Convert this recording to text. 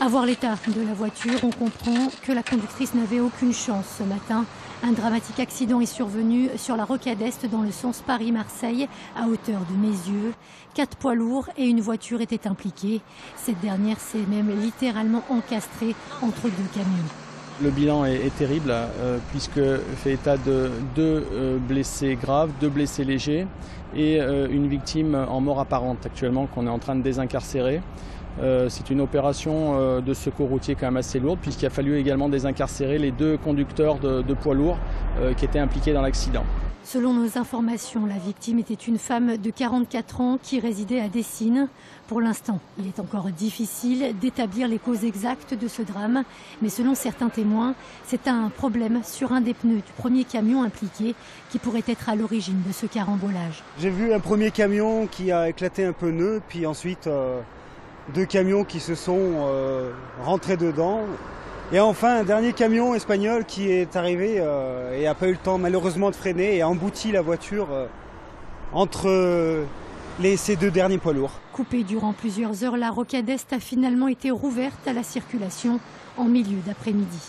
À voir l'état de la voiture, on comprend que la conductrice n'avait aucune chance ce matin. Un dramatique accident est survenu sur la rocade Est dans le sens Paris-Marseille, à hauteur de Mézieux. 4 poids lourds et une voiture étaient impliqués. Cette dernière s'est même littéralement encastrée entre 2 camions. Le bilan est terrible puisque fait état de 2 blessés graves, 2 blessés légers et une victime en mort apparente actuellement qu'on est en train de désincarcérer. C'est une opération de secours routier quand même assez lourde puisqu'il a fallu également désincarcérer les 2 conducteurs de poids lourds qui étaient impliqués dans l'accident. Selon nos informations, la victime était une femme de 44 ans qui résidait à Dessines. Pour l'instant, il est encore difficile d'établir les causes exactes de ce drame, mais selon certains témoins, c'est un problème sur un des pneus du premier camion impliqué qui pourrait être à l'origine de ce carambolage. J'ai vu un premier camion qui a éclaté un pneu, puis ensuite 2 camions qui se sont rentrés dedans. Et enfin, un dernier camion espagnol qui est arrivé et n'a pas eu le temps malheureusement de freiner et a embouti la voiture entre ces 2 derniers poids lourds. Coupée durant plusieurs heures, la rocade Est a finalement été rouverte à la circulation en milieu d'après-midi.